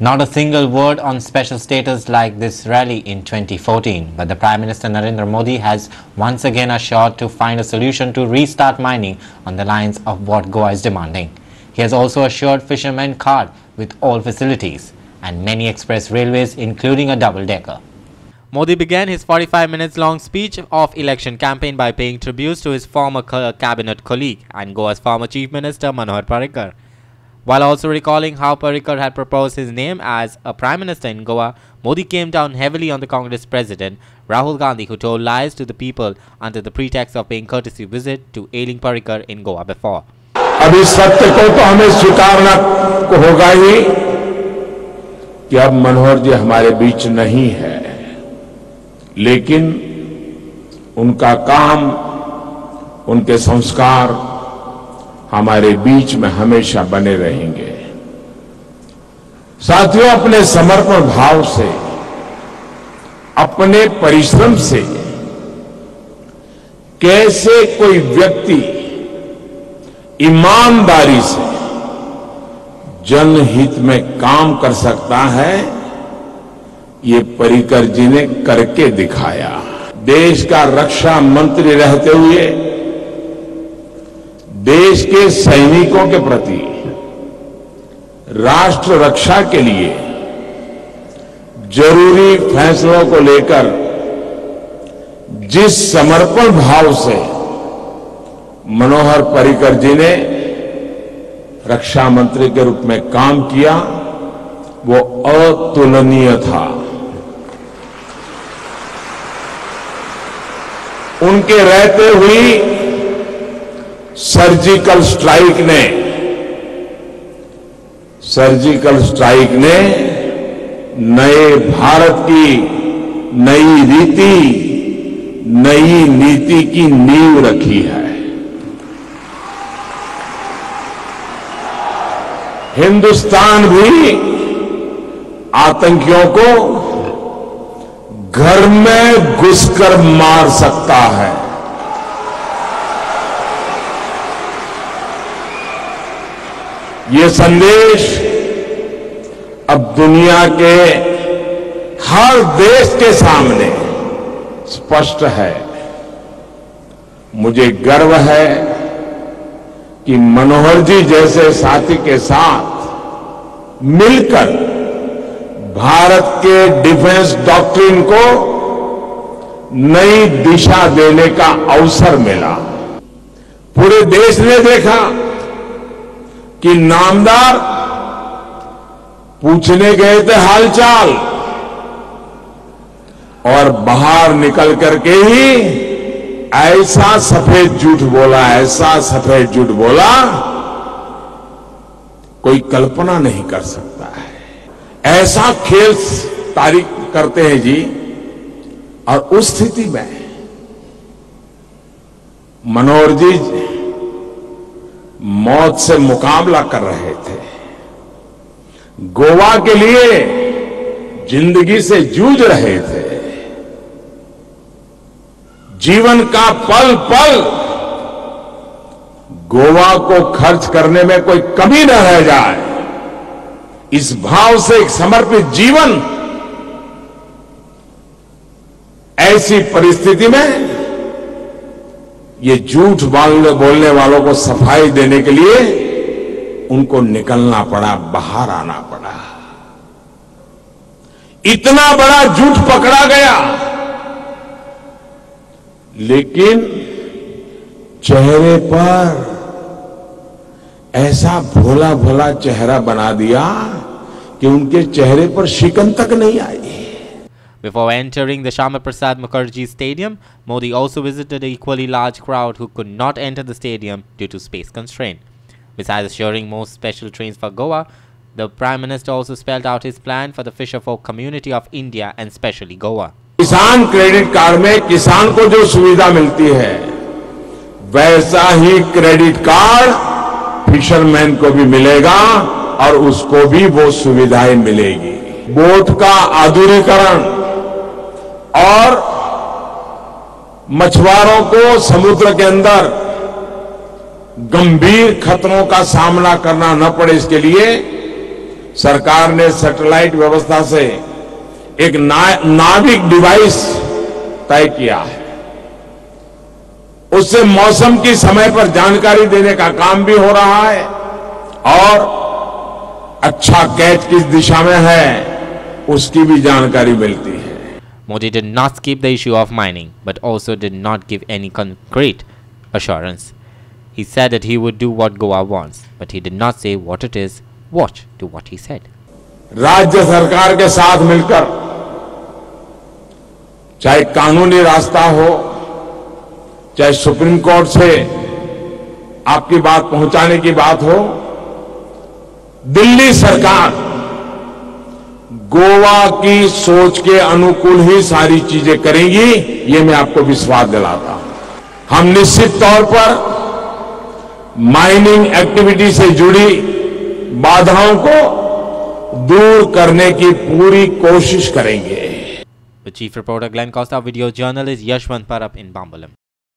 Not a single word on special status like this rally in 2014, but the Prime Minister Narendra Modi has once again assured to find a solution to restart mining on the lines of what Goa is demanding. He has also assured fishermen card with all facilities and many express railways, including a double-decker. Modi began his 45 minutes long speech of election campaign by paying tributes to his former cabinet colleague and Goa's former Chief Minister Manohar Parrikar. While also recalling how Parrikar had proposed his name as a Prime Minister in Goa, Modi came down heavily on the Congress President Rahul Gandhi, who told lies to the people under the pretext of paying courtesy visit to ailing Parrikar in Goa before. अभी सत्य को तो हमें स्वीकारना होगा ही कि अब मनोहर जी हमारे बीच नहीं है, लेकिन उनका काम, उनके संस्कार हमारे बीच में हमेशा बने रहेंगे। साथियों, अपने समर्पण भाव से, अपने परिश्रम से कैसे कोई व्यक्ति ईमानदारी से जनहित में काम कर सकता है, ये पर्रिकर जी ने करके दिखाया। देश का रक्षा मंत्री रहते हुए देश के सैनिकों के प्रति राष्ट्र रक्षा के लिए जरूरी फैसलों को लेकर जिस समर्पण भाव से मनोहर पर्रिकर जी ने रक्षा मंत्री के रूप में काम किया, वो अतुलनीय था। उनके रहते हुई सर्जिकल स्ट्राइक ने नए भारत की नई रीति, नई नीति की नींव रखी है। हिंदुस्तान भी आतंकियों को घर में घुसकर मार सकता है। ये संदेश अब दुनिया के हर देश के सामने स्पष्ट है। मुझे गर्व है कि मनोहर जी जैसे साथी के साथ मिलकर भारत के डिफेंस डॉक्ट्रिन को नई दिशा देने का अवसर मिला। पूरे देश ने देखा कि नामदार पूछने गए थे हालचाल और बाहर निकल करके ही ऐसा सफेद झूठ बोला, कोई कल्पना नहीं कर सकता है। ऐसा खेल तारीख करते हैं जी। और उस स्थिति में मनोहर जी मौत से मुकाबला कर रहे थे, गोवा के लिए जिंदगी से जूझ रहे थे। जीवन का पल पल गोवा को खर्च करने में कोई कमी न रह जाए, इस भाव से एक समर्पित जीवन, ऐसी परिस्थिति में ये झूठ बोलने वालों को सफाई देने के लिए उनको निकलना पड़ा, बाहर आना पड़ा। इतना बड़ा झूठ पकड़ा गया, लेकिन चेहरे पर ऐसा भोला भोला चेहरा बना दिया कि उनके चेहरे पर शिकन तक नहीं आई। Before entering the Shyama Prasad Mukherjee Stadium, Modi also visited an equally large crowd who could not enter the stadium due to space constraint. Besides assuring more special trains for Goa, the Prime Minister also spelled out his plan for the fisherfolk community of India and especially Goa. किसान credit card में किसान को जो सुविधा मिलती है, वैसा ही credit card fisherman को भी मिलेगा और उसको भी वो सुविधाएं मिलेगी। बोट का आधुनिकीकरण और मछुआरों को समुद्र के अंदर गंभीर खतरों का सामना करना न पड़े, इसके लिए सरकार ने सैटेलाइट व्यवस्था से एक नाविक डिवाइस तय किया है। उससे मौसम की समय पर जानकारी देने का काम भी हो रहा है और अच्छा कैच किस दिशा में है उसकी भी जानकारी मिलती है। Modi did not skip the issue of mining, but also did not give any concrete assurance. He said that he would do what Goa wants, but he did not say what it is. Watch to what he said. राज्य सरकार के साथ मिलकर चाहे कानूनी रास्ता हो, चाहे सुप्रीम कोर्ट से आपकी बात पहुंचाने की बात हो, दिल्ली सरकार गोवा की सोच के अनुकूल ही सारी चीजें करेंगी, ये मैं आपको विश्वास दिलाता हूं। हम निश्चित तौर पर माइनिंग एक्टिविटी से जुड़ी बाधाओं को दूर करने की पूरी कोशिश करेंगे। The chief reporter Glenn Costa, video journalist Yashwant Parab in Bambalam.